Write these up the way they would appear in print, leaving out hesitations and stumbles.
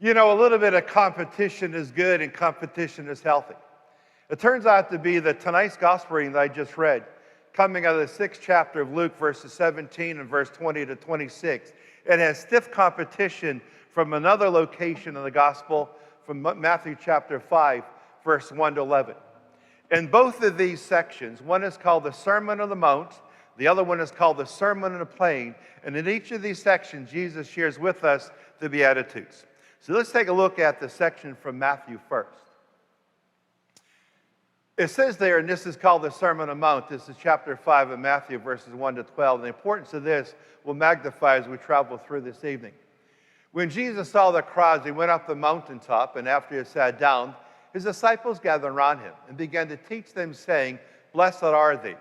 A little bit of competition is good and competition is healthy. It turns out to be that tonight's gospel reading that I just read, coming out of the 6th chapter of Luke, verses 17 and verse 20 to 26, it has stiff competition from another location in the gospel, from Matthew chapter 5, verse 1 to 11. In both of these sections, one is called the Sermon on the Mount, the other one is called the Sermon on the Plain, and in each of these sections, Jesus shares with us the Beatitudes. So let's take a look at the section from Matthew first. It says there, and this is called the Sermon on the Mount, this is chapter 5 of Matthew, verses 1 to 12. And the importance of this will magnify as we travel through this evening. When Jesus saw the crowds, he went up the mountaintop, and after he had sat down, his disciples gathered around him and began to teach them, saying, "Blessed are thee."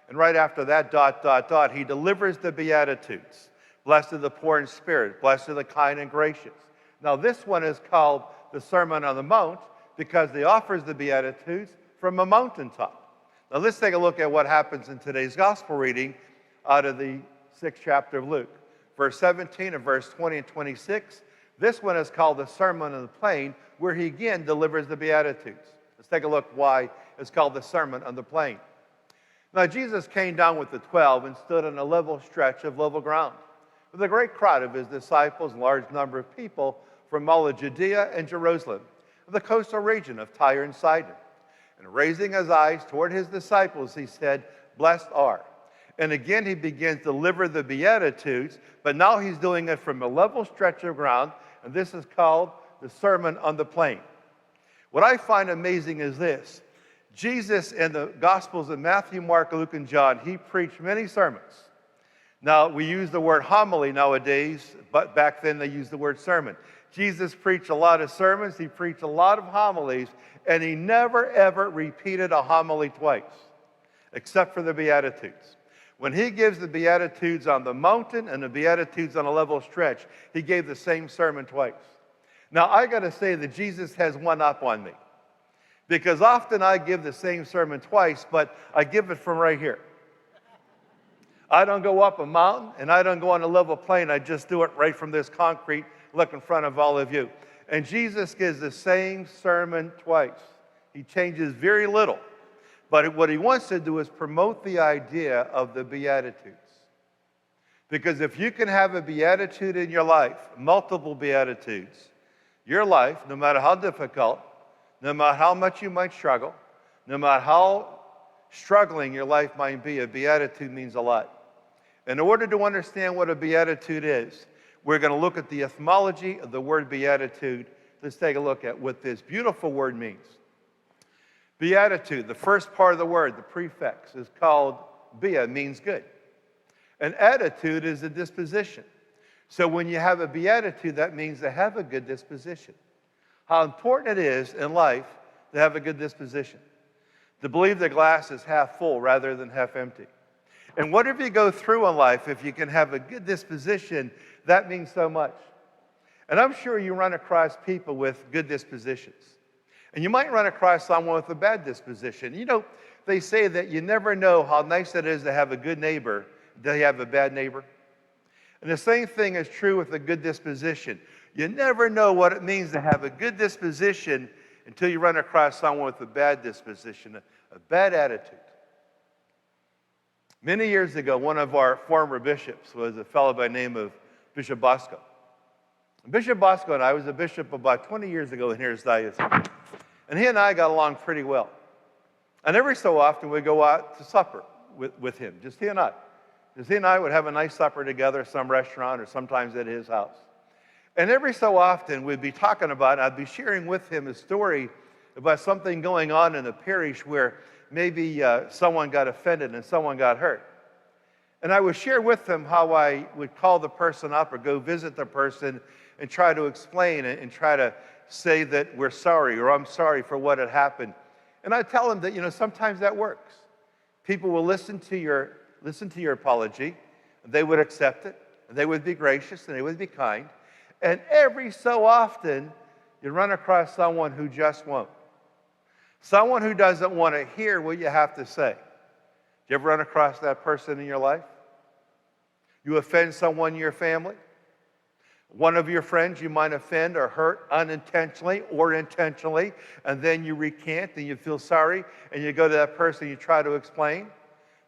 And right after that, he delivers the Beatitudes. Blessed are the poor in spirit, blessed are the kind and gracious. Now this one is called the Sermon on the Mount because he offers the Beatitudes from a mountaintop. Now let's take a look at what happens in today's gospel reading out of the 6th chapter of Luke. Verse 17 and verse 20 and 26, this one is called the Sermon on the Plain, where he again delivers the Beatitudes. Let's take a look why it's called the Sermon on the Plain. Now Jesus came down with the 12 and stood on a level stretch of level ground, with a great crowd of his disciples and a large number of people from all of Judea and Jerusalem, the coastal region of Tyre and Sidon. And raising his eyes toward his disciples, he said, "Blessed are." And again, he begins to deliver the Beatitudes, but now he's doing it from a level stretch of ground, and this is called the Sermon on the Plain. What I find amazing is this. Jesus in the Gospels of Matthew, Mark, Luke, and John, he preached many sermons. Now, we use the word homily nowadays, but back then they used the word sermon. Jesus preached a lot of sermons, he preached a lot of homilies, and he never, ever repeated a homily twice, except for the Beatitudes. When he gives the Beatitudes on the mountain and the Beatitudes on a level stretch, he gave the same sermon twice. Now, I got to say that Jesus has one up on me, because often I give the same sermon twice, but I give it from right here. I don't go up a mountain, and I don't go on a level plain. I just do it right from this concrete, look in front of all of you. And Jesus gives the same sermon twice. He changes very little. But what he wants to do is promote the idea of the Beatitudes. Because if you can have a Beatitude in your life, multiple Beatitudes, your life, no matter how difficult, no matter how much you might struggle, no matter how struggling your life might be, a Beatitude means a lot. In order to understand what a Beatitude is, we're going to look at the etymology of the word Beatitude. Let's take a look at what this beautiful word means. Beatitude, the first part of the word, the prefix, is called bea, means good. An attitude is a disposition. So when you have a beatitude, that means to have a good disposition. How important it is in life to have a good disposition. To believe the glass is half full rather than half empty. And whatever you go through in life, if you can have a good disposition, that means so much. And I'm sure you run across people with good dispositions. And you might run across someone with a bad disposition. They say that you never know how nice it is to have a good neighbor until you have a bad neighbor. And the same thing is true with a good disposition. You never know what it means to have a good disposition until you run across someone with a bad disposition, a bad attitude. Many years ago, one of our former bishops was a fellow by the name of Bishop Bosco. Bishop Bosco and I was a bishop about 20 years ago in his diocese. And he and I got along pretty well. And every so often we'd go out to supper with him, just he and I. Just he and I would have a nice supper together at some restaurant or sometimes at his house. And every so often we'd be talking about, I'd be sharing with him a story about something going on in the parish where maybe someone got offended and someone got hurt. And I would share with him how I would call the person up or go visit the person and try to explain it and try to say that we're sorry or I'm sorry for what had happened. And I tell him that, sometimes that works. People will listen to your apology, and they would accept it, and they would be gracious, and they would be kind. And every so often, you run across someone who just won't. Someone who doesn't want to hear what you have to say. Do you ever run across that person in your life? You offend someone in your family? One of your friends you might offend or hurt unintentionally or intentionally, and then you recant and you feel sorry, and you go to that person and you try to explain.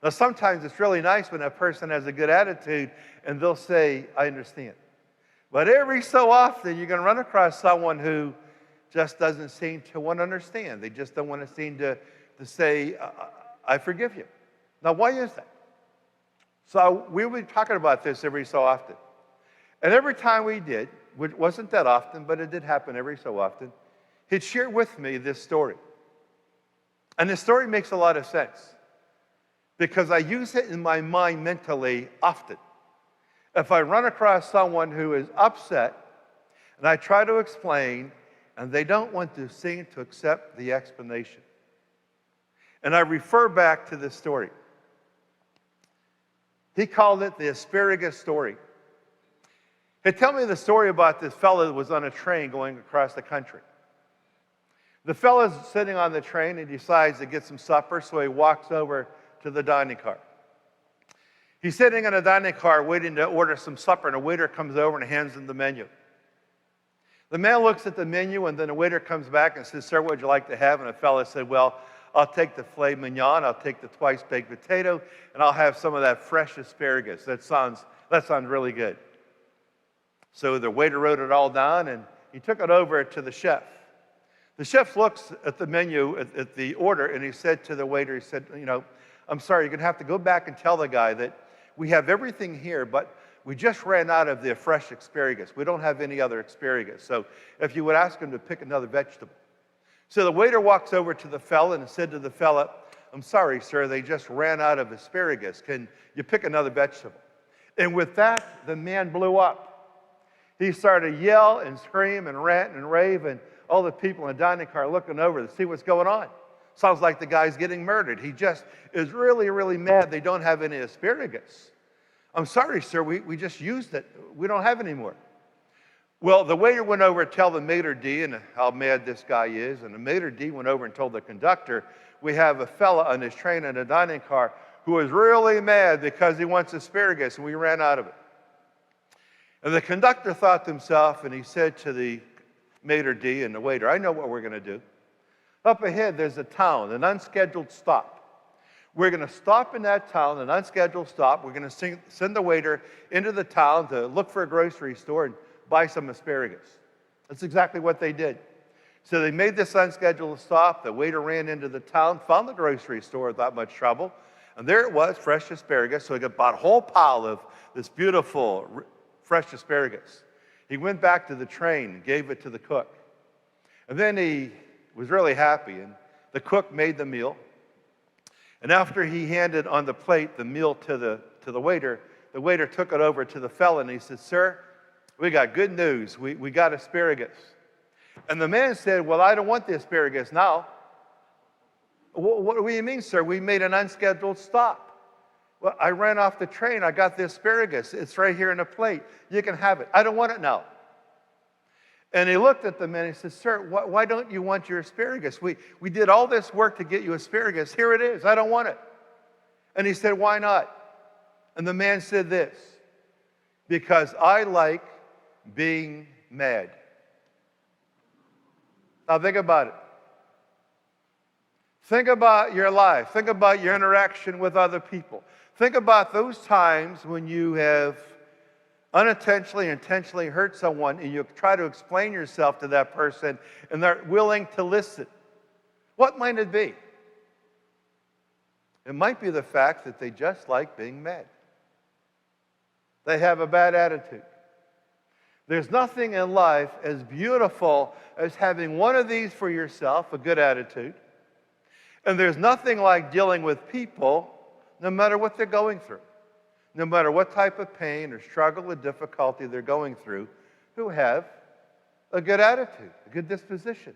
Now, sometimes it's really nice when that person has a good attitude and they'll say, I understand. But every so often, you're going to run across someone who just doesn't seem to want to understand. They just don't want to seem to say, I forgive you. Now, why is that? So we'll be talking about this every so often. And every time we did, which wasn't that often, but it did happen every so often, he'd share with me this story. And the story makes a lot of sense because I use it in my mind mentally often. If I run across someone who is upset and I try to explain and they don't want to seem to accept the explanation. And I refer back to this story. He called it the Asparagus Story. He'd tell me the story about this fellow that was on a train going across the country. The fellow's sitting on the train and decides to get some supper, so he walks over to the dining car. He's sitting in a dining car waiting to order some supper, and a waiter comes over and hands him the menu. The man looks at the menu, and then the waiter comes back and says, sir, what would you like to have? And the fellow said, well, I'll take the filet mignon, I'll take the twice baked potato, and I'll have some of that fresh asparagus. That sounds really good. So the waiter wrote it all down, and he took it over to the chef. The chef looks at the menu, at the order, and he said to the waiter, he said, I'm sorry, you're going to have to go back and tell the guy that we have everything here, but we just ran out of the fresh asparagus. We don't have any other asparagus. So if you would ask him to pick another vegetable. So the waiter walks over to the fella and said to the fella, I'm sorry, sir, they just ran out of asparagus. Can you pick another vegetable? And with that, the man blew up. He started to yell and scream and rant and rave, and all the people in the dining car looking over to see what's going on. Sounds like the guy's getting murdered. He just is really, really mad they don't have any asparagus. I'm sorry, sir, we just used it. We don't have any more. Well, the waiter went over to tell the maitre d' and how mad this guy is, and the maitre d' went over and told the conductor, we have a fella on this train in a dining car who is really mad because he wants asparagus, and we ran out of it. And the conductor thought to himself, and he said to the maitre d' and the waiter, I know what we're going to do. Up ahead, there's a town, an unscheduled stop. We're going to stop in that town, an unscheduled stop. We're going to send the waiter into the town to look for a grocery store and buy some asparagus. That's exactly what they did. So they made this unscheduled stop. The waiter ran into the town, found the grocery store without much trouble, and there it was, fresh asparagus. So he bought a whole pile of this beautiful fresh asparagus. He went back to the train and gave it to the cook. And then he was really happy, and the cook made the meal. And after he handed on the plate the meal to the waiter took it over to the fella, and he said, sir, we got good news. We got asparagus. And the man said, well, I don't want the asparagus now. What do you mean, sir? We made an unscheduled stop. Well, I ran off the train. I got the asparagus. It's right here in a plate. You can have it. I don't want it now. And he looked at the man and he said, sir, why don't you want your asparagus? We did all this work to get you asparagus. Here it is. I don't want it. And he said, why not? And the man said this, because I like being mad. Now think about it. Think about your life. Think about your interaction with other people. Think about those times when you have unintentionally, intentionally hurt someone and you try to explain yourself to that person and they're willing to listen. What might it be? It might be the fact that they just like being mad. They have a bad attitude. There's nothing in life as beautiful as having one of these for yourself, a good attitude. And there's nothing like dealing with people, no matter what they're going through, no matter what type of pain or struggle or difficulty they're going through, who have a good attitude, a good disposition.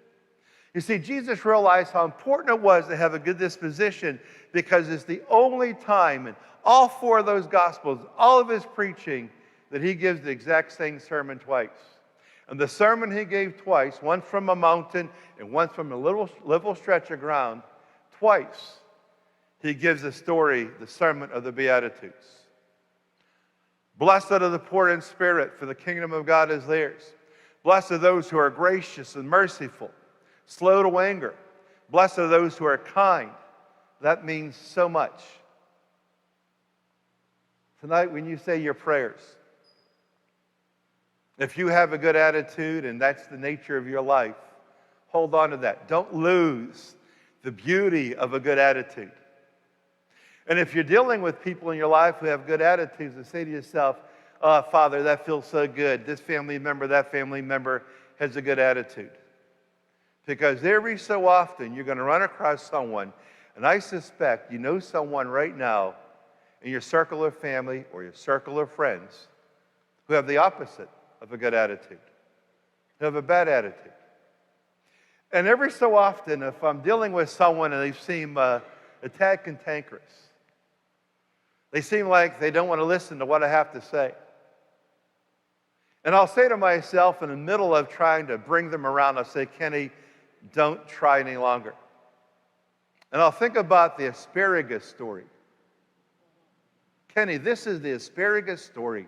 You see, Jesus realized how important it was to have a good disposition because it's the only time in all four of those Gospels, all of his preaching, that he gives the exact same sermon twice. And the sermon he gave twice, one from a mountain and one from a little stretch of ground, twice he gives the story, the sermon of the Beatitudes. Blessed are the poor in spirit, for the kingdom of God is theirs. Blessed are those who are gracious and merciful, slow to anger. Blessed are those who are kind. That means so much. Tonight, when you say your prayers, if you have a good attitude and that's the nature of your life, hold on to that. Don't lose the beauty of a good attitude. And if you're dealing with people in your life who have good attitudes, and say to yourself, oh, Father, that feels so good. This family member, that family member has a good attitude. Because every so often, you're going to run across someone, and I suspect you know someone right now in your circle of family or your circle of friends who have the opposite of a good attitude, who have a bad attitude. And every so often, if I'm dealing with someone and they seem a tad cantankerous, they seem like they don't want to listen to what I have to say. And I'll say to myself in the middle of trying to bring them around, I'll say, Kenny, don't try any longer. And I'll think about the Asparagus Story. Kenny, this is the Asparagus Story.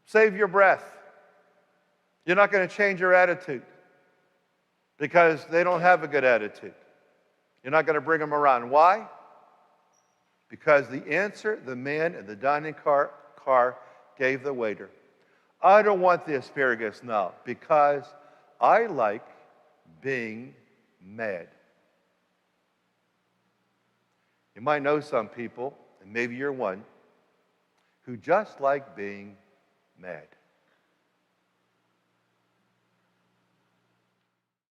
Save your breath. You're not going to change your attitude because they don't have a good attitude. You're not going to bring them around. Why? Because the answer the man in the dining car gave the waiter. I don't want the asparagus now because I like being mad. You might know some people, and maybe you're one, who just like being mad.